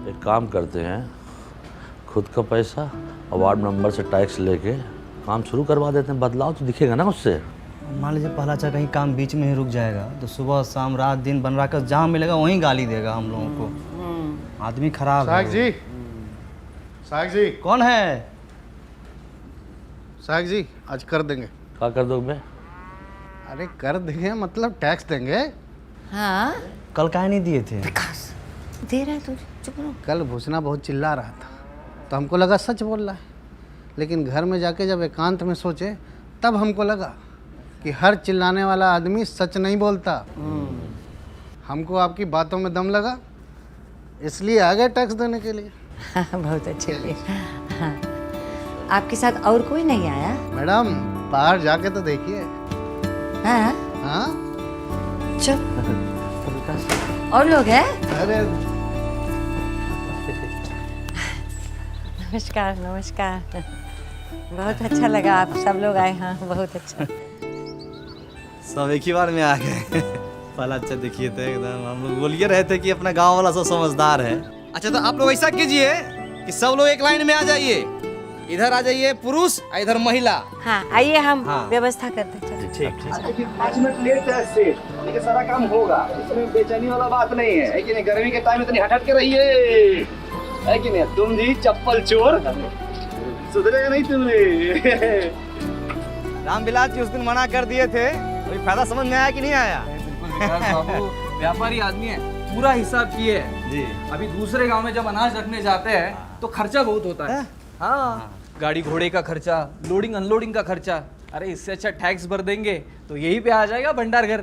एक काम करते हैं, खुद का पैसा और वार्ड मेंबर से टैक्स लेके काम शुरू करवा देते हैं। बदलाव तो दिखेगा ना उससे। मान लीजिए पहला अच्छा कहीं काम बीच में ही रुक जाएगा तो सुबह शाम रात दिन बन रहा कर जहाँ मिलेगा वहीं गाली देगा हम लोगों को। आदमी खराब है। साहब जी कौन है? साहब जी आज कर देंगे। क्या कर दोगे? अरे कर देंगे मतलब टैक्स देंगे। हाँ कल काहे नहीं दिए थे? दे रहा है तू, चुप रहो। कल भूसना बहुत चिल्ला रहा था तो हमको लगा सच बोल रहा है, लेकिन घर में जाके जब एकांत में सोचे तब हमको लगा कि हर चिल्लाने वाला आदमी सच नहीं बोलता। हमको आपकी बातों में दम लगा, इसलिए आ गए टैक्स देने के लिए। बहुत अच्छे हुए। हाँ। आपके साथ और कोई नहीं आया? मैडम बाहर जाके तो देखिए। हाँ हाँ चुप। और लोग हैं? अरे नमस्कार नमस्कार। बहुत अच्छा लगा आप सब लोग आए। हाँ बहुत अच्छा। सब एक ही बार में आ गए। पहला अच्छा देखिए थे एकदम, हम लोग बोलिए रहे थे कि अपना गांव वाला सब समझदार है। अच्छा तो आप लोग ऐसा कीजिए कि सब लोग एक लाइन में आ जाइए, इधर आ जाइए पुरुष और इधर महिला। हाँ आइए हम हाँ। व्यवस्था करते हैं। ठीक लेकिन 5 मिनट लेट है से लेकिन सारा काम होगा, इसमें बेचैनी वाला बात नहीं है कि नहीं? गर्मी के टाइम इतनी हट के रहिए, है कि नहीं? तुम जी चप्पल चोर, सुधरेगा नहीं तुमने। रामविलास जी उस दिन मना कर दिए थे, कोई फायदा समझ में आया कि नहीं आया? बाबू व्यापारी आदमी है, पूरा हिसाब किए है जी। अभी दूसरे गांव में जब अनाज रखने जाते हैं तो खर्चा बहुत होता है। हाँ गाड़ी घोड़े का खर्चा, लोडिंग अनलोडिंग का खर्चा। अरे इससे अच्छा टैक्स भर देंगे तो यही पे आ जाएगा भंडार घर।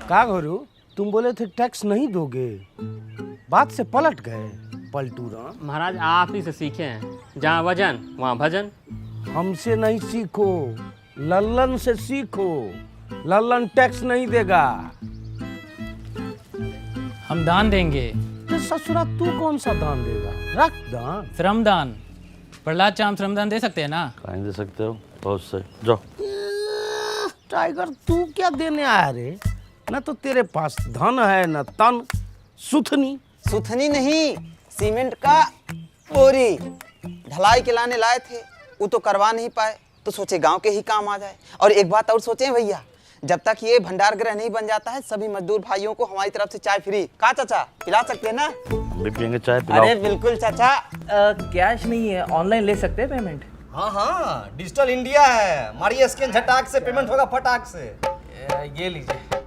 का गुरु तुम बोले थे टैक्स नहीं दोगे, बात से पलट गए पलटूरा। महाराज आप ही से सीखे हैं, जहाँ वजन वहाँ भजन। हमसे नहीं सीखो, लल्लन से सीखो। लल्लन टैक्स नहीं देगा। हम दान देंगे। तो ससुरा तू कौन सा दान देगा? रख दान। श्रमदान। प्रहलाद चाम श्रमदान दे सकते हैं ना? कहीं दे सकते हो, बहुत सही। जाओ। टाइगर तू क्या देने आया रे? न तो तेरे पास धन है न तन। सुथनी सुथनी नहीं, सीमेंट का बोरी ढलाई के लाने लाए थे, वो तो करवा नहीं पाए तो सोचे गांव के ही काम आ जाए। और एक बात और सोचे भैया, जब तक ये भंडार गृह नहीं बन जाता है सभी मजदूर भाइयों को हमारी तरफ से चाय फ्री। कहा चाचा पिला सकते हैं ना? हम भी पियेंगे चाय, पिलाओ। अरे बिल्कुल चाचा। कैश नहीं है, ऑनलाइन ले सकते हैं पेमेंट। हाँ हाँ डिजिटल इंडिया है, मारिए स्कैन झटाक से पेमेंट होगा फटाक से। ये लीजिए।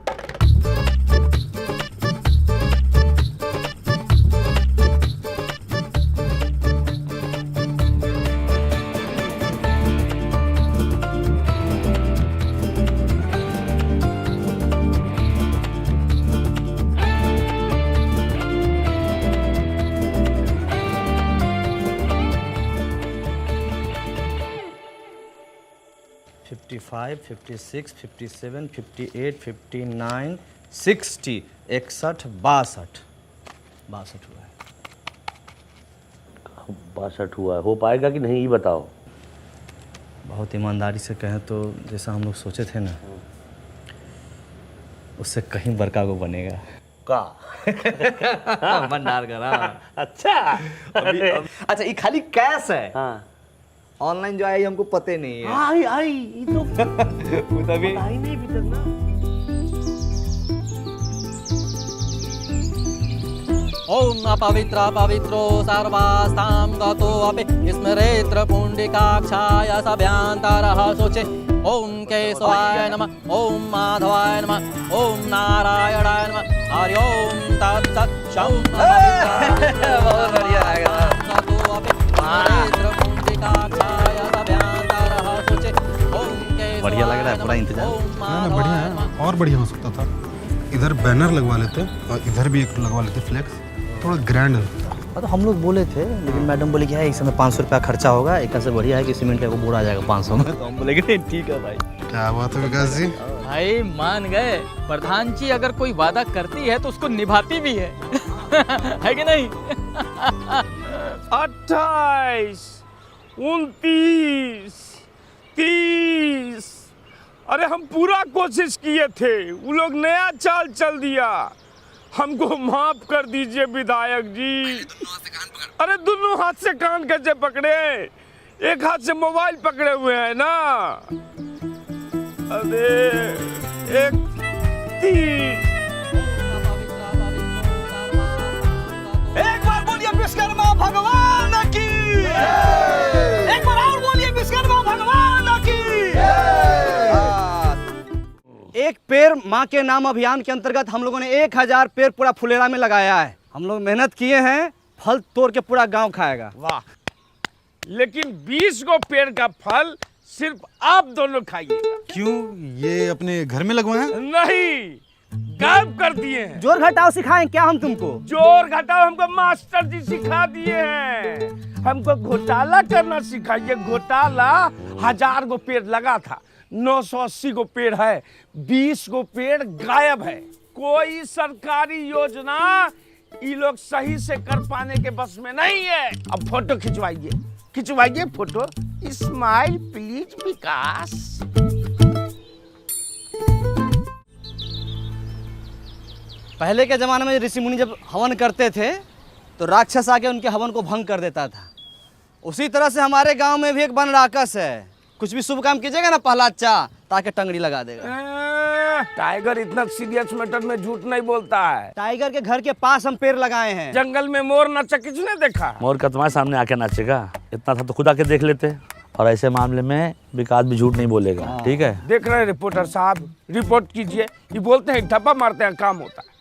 फाइव 56 57 58 59 60 61 62 हुआ है। 62 हुआ है, हो पाएगा कि नहीं ये बताओ। बहुत ईमानदारी से कहें तो जैसा हम लोग सोचे थे ना, उससे कहीं बड़का को बनेगा का भंडार करा। अच्छा अच्छा ये खाली कैश है। हाँ ऑनलाइन जो आई हमको पते नहीं है। आई ये तो वो तभी आई नहीं भी तक ना। ओम अपवित्र पवित्रो सर्वास्तां गतो अपि स्मरेत्र पुण्डिकाक्षाय सभ्यांतरः शोचे। ओम केशवाय नमः, ओम माधवाय नमः, ओम नारायणाय नमः। हरि ओम तत्सत्। बहुत बढ़िया है। बढ़िया लग रहा है, पूरा इंतजार। ना बढ़िया है, और बढ़िया हो सकता था। इधर बैनर लगवा लेते और इधर भी एक लगवा लेते फ्लेक्स, थोड़ा ग्रैंड लगता। तो हम लोग बोले थे लेकिन मैडम बोले कि है इस समय 500 रुपया खर्चा होगा, एक से बढ़िया है कि सीमेंट का बोरा आ जाएगा 500 में। तो हम बोले कि ठीक है भाई। क्या बात है विकास जी? भाई मान गए, प्रधान जी अगर कोई वादा करती है तो उसको निभाती भी है। है कि नहीं? 28 29 30। अरे हम पूरा कोशिश किए थे, वो लोग नया चाल चल दिया। हमको माफ कर दीजिए विधायक जी। अरे दोनों हाथ से कान कैसे पकड़े? एक हाथ से मोबाइल पकड़े हुए हैं ना। अरे एक एक बार बोलिए विश्वकर्मा भगवान की, एक बार और बोलिए विश्वकर्मा भगवान की। एक पेड़ माँ के नाम अभियान के अंतर्गत हम लोगों ने 1000 पेड़ पूरा फुलेरा में लगाया है। हम लोग मेहनत किए हैं, फल तोड़ के पूरा गांव खाएगा। वाह, लेकिन 20 गो पेड़ का फल सिर्फ आप दोनों खाइएगा। क्यों, ये अपने घर में लगवाए हैं? नहीं, गायब कर दिए हैं। जोर घटाओ सिखाएं क्या हम तुमको? जोर घटाओ हमको मास्टर जी सिखा दिए हैं। हमको घोटाला करना सिखाइए। घोटाला 1000 गो पेड़ लगा था, 980 गो पेड़ है, 20 गो पेड़ गायब है। कोई सरकारी योजना ये लोग सही से कर पाने के बस में नहीं है। अब फोटो खिंचवाइए, खिंचवाइए फोटो। स्माइल प्लीज विकास। पहले के जमाने में ऋषि मुनि जब हवन करते थे तो राक्षस आके उनके हवन को भंग कर देता था। उसी तरह से हमारे गांव में भी एक वन राक्षस है। कुछ भी शुभ काम कीजिएगा ना प्रहलाद चा, ताकि टंगड़ी लगा देगा। टाइगर इतना सीरियस मैटर में झूठ नहीं बोलता है। टाइगर के घर के पास हम पेड़ लगाए हैं। जंगल में मोर नाचा किसने देखा? मोर का तुम्हारे सामने आके नाचेगा? इतना था तो खुद आके देख लेते। और ऐसे मामले में विकास भी झूठ नहीं बोलेगा, ठीक है? देख रहे हैं रिपोर्टर साहब, रिपोर्ट कीजिए। ये बोलते हैं ठप्पा मारते हैं, काम होता है।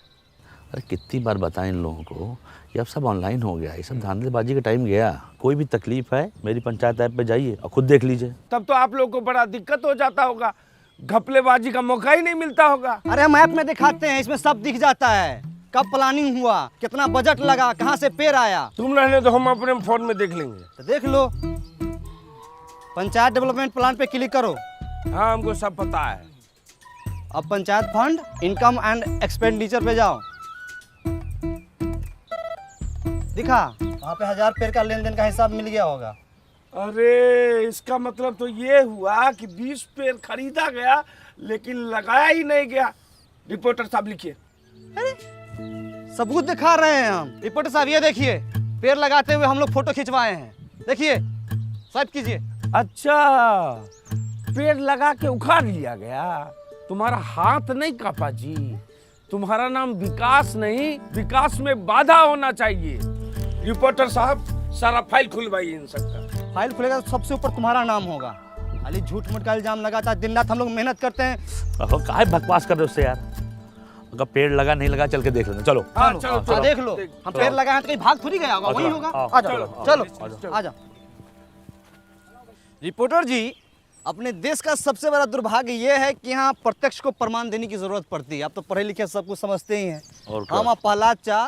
अरे कितनी बार बताएं इन लोगों को, ये अब सब ऑनलाइन हो गया, ये सब धांधलेबाजी का टाइम गया। कोई भी तकलीफ है मेरी पंचायत ऐप पे जाइए और खुद देख लीजिए। तब तो आप लोगों को बड़ा दिक्कत हो जाता होगा, घपलेबाजी का मौका ही नहीं मिलता होगा। अरे हम ऐप में दिखाते हैं, इसमें सब दिख जाता है। कब प्लानिंग हुआ, कितना बजट लगा, कहाँ से पेड़ आया। तुम रहने तो हम अपने फोन में देख लेंगे। तो देख लो, पंचायत डेवलपमेंट प्लान पे क्लिक करो। हाँ, हमको सब पता है। अब panchayat fund, income and expenditure पे जाओ। दिखा वहाँ पे 1000 पेड़ का लेन देन का हिसाब मिल गया होगा। अरे इसका मतलब तो ये हुआ कि 20 पेड़ खरीदा गया लेकिन लगाया ही नहीं गया। रिपोर्टर साहब लिखिए। सबूत दिखा रहे हैं हम। रिपोर्टर साहब ये देखिए, पेड़ लगाते हुए हम लोग फोटो खिंचवाए हैं। देखिए, स्वाइप कीजिए। अच्छा, पेड़ लगा के उखाड़ लिया गया। तुम्हारा हाथ नहीं कापा जी। तुम्हारा नाम विकास नहीं, विकास में बाधा होना चाहिए। रिपोर्टर साहब, सारा फाइल खुलवाइए इन सबका। फाइल खुलेगा तो सबसे ऊपर तुम्हारा नाम होगा। खाली झूठ मूठ का इल्जाम लगाता है। दिन रात हम लोग मेहनत करते हैं। काहे बकवास कर रहे हो उससे यार? अगर पेड़ लगा नहीं लगा चल के देख लेना। चलो हाँ, चलो देख लो। हम पेड़ लगाए हैं तो कहीं भाग थोड़ी गया होगा, वही होगा। आ जाओ, चलो आ जाओ। रिपोर्टर जी, अपने देश का सबसे बड़ा दुर्भाग्य ये है कि यहाँ प्रत्यक्ष को प्रमाण देने की जरूरत पड़ती है। आप तो पढ़े लिखे सब कुछ समझते ही हैं। हम और प्रहलाद चा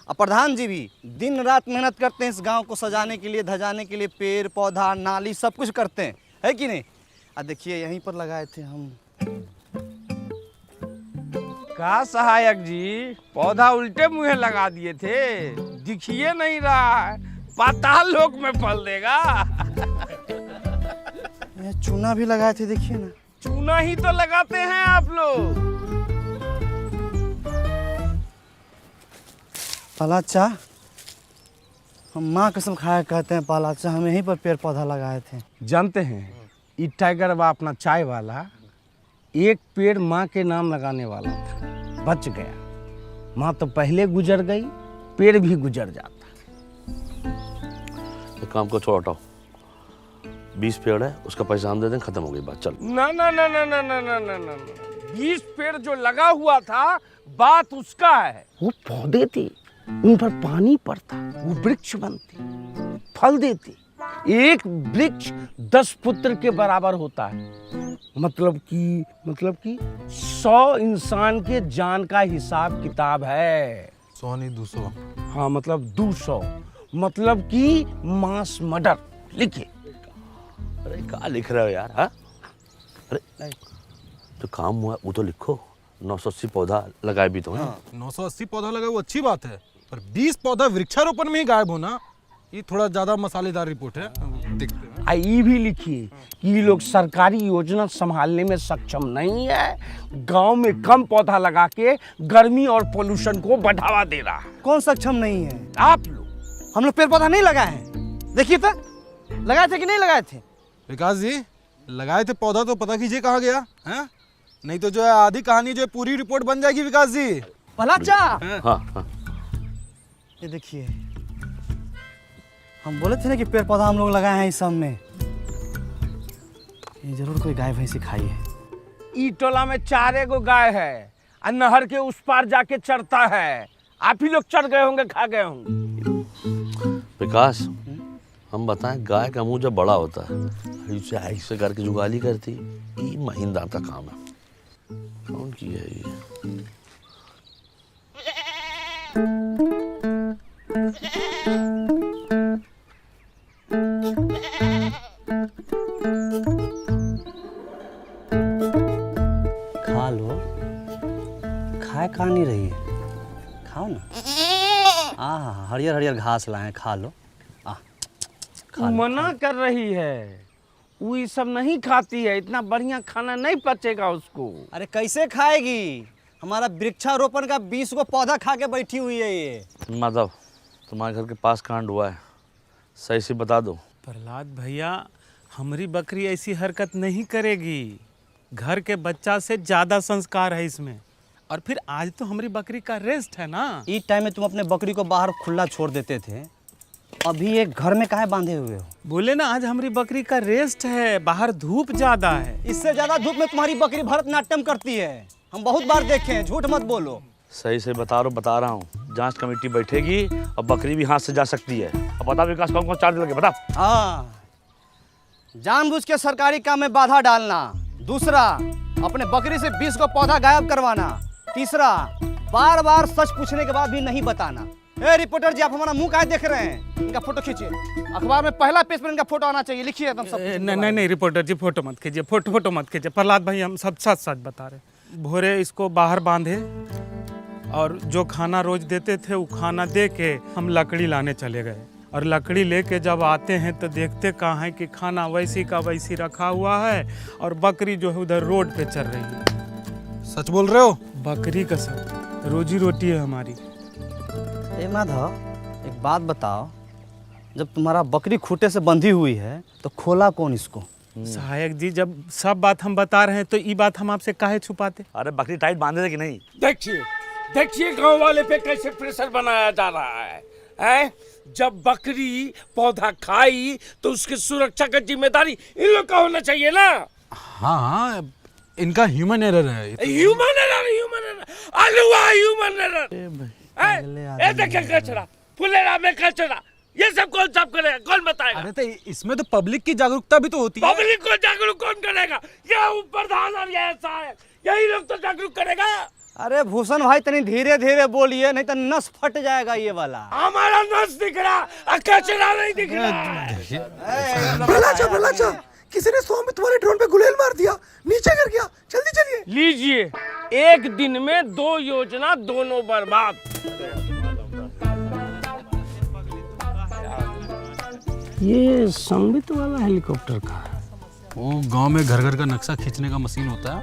और प्रधान जी भी दिन रात मेहनत करते हैं इस गांव को सजाने के लिए, धजाने के लिए। पेड़ पौधा नाली सब कुछ करते हैं, है कि नहीं? देखिए यहीं पर लगाए थे हम। का सहायक जी, पौधा उल्टे मुंह लगा दिए थे, दिखिए नहीं रहा है। पाताल लोक में फल देगा। चूना भी लगाए थे, देखिए ना। चूना ही तो लगाते हैं आप लोग। प्रहलाद चा, हम माँ कसम खाया कहते हैं प्रहलाद चा, हम यहीं पर पेड़ पौधा लगाए थे। जानते हैं, ये टाइगर बा अपना चाय वाला एक पेड़ माँ के नाम लगाने वाला था, बच गया। माँ तो पहले गुजर गई, पेड़ भी गुजर जाता। एक काम को छोड़ हटाओ, 20 पेड़ है, उसका पैसा हम दे दें, खत्म हो गई बात। चल ना ना ना ना ना ना ना ना ना, 20 पेड़ जो लगा हुआ था, बात उसका है। वो पौधे थे, उन पर पानी पड़ता, वो वृक्ष बनते, फल देते। एक वृक्ष 10 पुत्र के बराबर होता है। मतलब कि 100 इंसान के जान का हिसाब किताब है। 100 नहीं 200। हाँ, मतलब 200, मतलब कि मास मर्डर। लिखिए। अरे क्या लिख रहे हो यार? हाँ, अरे जो काम हुआ वो तो लिखो। 980 पौधा लगाए भी तो हैं। 980 पौधा लगा वो अच्छी बात है, पर 20 पौधा वृक्षारोपण में ही गायब होना, ये थोड़ा ज्यादा मसालेदार रिपोर्ट है। देखते हैं। ये भी लिखिए कि ये लोग सरकारी योजना संभालने में सक्षम नहीं है, गांव में कम पौधा लगा के गर्मी और पोल्यूशन को बढ़ावा दे रहा है। कौन सक्षम नहीं है? आप लोग। हम लोग पेड़ पौधा नहीं लगाए हैं। देखिए तो लगाए थे कि नहीं लगाए थे? विकास जी लगाए थे पौधा तो पता कीजिए कहाँ गया है, नहीं तो जो है आधी कहानी जो है पूरी रिपोर्ट बन जाएगी विकास जी। भला चा हाँ। ये देखिए, हम बोले थे ना कि पेड़ पौधा हम लोग लगाए हैं इस सब में। ये जरूर कोई गाय भैंसी खाई है। ई टोला में 4 गो गाय है और नहर के उस पार जाके चरता है। आप ही लोग चढ़ गए होंगे, खा गए होंगे। विकास, हम बताएं, गाय का मुंह जब बड़ा होता है इसे ऐसे करके जुगाली करती, ये महीनदार का काम है। कौन की है ये? खा लो, खाए खा नहीं रही है, खाओ ना। हरियर हरियर घास लाए, खा लो। वो मना कर रही है, वो ये सब नहीं खाती है, इतना बढ़िया खाना नहीं पचेगा उसको। अरे कैसे खाएगी? हमारा वृक्षारोपण का 20 गो पौधा खा के बैठी हुई है ये। माधव, तुम्हारे घर के पास कांड हुआ है, सही से बता दो। प्रहलाद भैया, हमारी बकरी ऐसी हरकत नहीं करेगी। घर के बच्चा से ज़्यादा संस्कार है इसमें। और फिर आज तो हमारी बकरी का रेस्ट है ना। इस टाइम में तुम अपने बकरी को बाहर खुला छोड़ देते थे, अभी एक घर में काहे बांधे हुए हो? बोले ना आज हमारी बकरी का रेस्ट है, बाहर धूप ज़्यादा है। इससे ज़्यादा धूप में तुम्हारी बकरी भरतनाट्यम करती है, हम बहुत बार देखे हैं, झूठ मत बोलो। सही से बता रहा हूँ। जांच कमेटी बैठेगी और बकरी भी हाथ से जा सकती है। अब बता विकास, कौन कौन चार्ज लगे, बता। हाँ, जानबूझ के सरकारी काम में बाधा डालना। दूसरा, अपने बकरी से 20 को पौधा गायब करवाना। तीसरा, बार बार सच पूछने के बाद भी नहीं बताना। ए रिपोर्टर जी, आप हमारा मुंह काहे देख रहे हैं? इनका फोटो खींचिए, अखबार में पहला पेज पर इनका फोटो आना चाहिए। लिखिए तुम सब। नहीं रिपोर्टर जी, फोटो मत कीजिए, फोटो मत कीजिए। प्रहलाद भाई, हम सब सच बता रहे। भोरे इसको बाहर बांधे और जो खाना रोज देते थे वो खाना दे के हम लकड़ी लाने चले गए। और लकड़ी लेके जब आते हैं तो देखते कहाँ है कि खाना वैसी का वैसी रखा हुआ है और बकरी जो है उधर रोड पे चल रही है। सच बोल रहे हो? बकरी का सब रोजी रोटी है हमारी। ए माधव, एक बात बताओ, जब तुम्हारा बकरी खूंटे से बंधी हुई है तो खोला कौन इसको? सहायक जी, जब सब बात हम बता रहे हैं तो ये बात हम आपसे काहे छुपाते? अरे बकरी टाइट बांधे थे कि नहीं? देखिए गांव वाले पे कैसे प्रेशर बनाया जा रहा है? जब बकरी पौधा खाई तो उसकी सुरक्षा का जिम्मेदारी इन लोग का होना चाहिए ना। हाँ, इनका ह्यूमन एरर है। Human error. देखिए कचरा, फुलेरा में कचरा, ये सब कौन साफ करेगा, कौन बताएगा? अरे तो इसमें तो पब्लिक की जागरूकता भी तो होती है। पब्लिक को जागरूक कौन करेगा? ये प्रधान और ये सहायक, यही लोग तो जागरूक करेगा। अरे भूषण भाई, तनी धीरे धीरे बोलिए, नहीं तो नस फट जाएगा ये वाला। हमारा नस दिख रहा, कचरा नहीं दिख रहा। प्रहलाद, किसी ने स्वामी तुम्हारे ड्रोन पे गुलेल मार दिया, नीचे गिर गया, जल्दी चलिए। लीजिए, एक दिन में 2 योजना, दोनों बर्बाद। ये संबित वाला हेलीकॉप्टर का है। वो गांव में घर घर का नक्शा खींचने का मशीन होता है,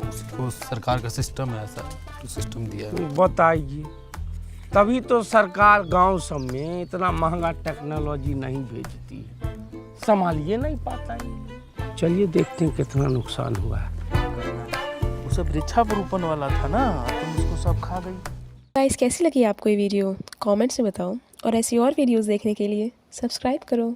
उसको सरकार का सिस्टम है, ऐसा तो सिस्टम दिया है। बताइए, तभी तो सरकार गांव सब में इतना महंगा टेक्नोलॉजी नहीं भेजती है, संभालिए नहीं पाता है। चलिए देखते हैं कितना नुकसान हुआ है। वो सब वृक्षारोपण वाला था ना, तुम उसको सब खा गई। गाइस, कैसी लगी आपको ये वीडियो? कमेंट्स में बताओ और ऐसी और वीडियोस देखने के लिए सब्सक्राइब करो।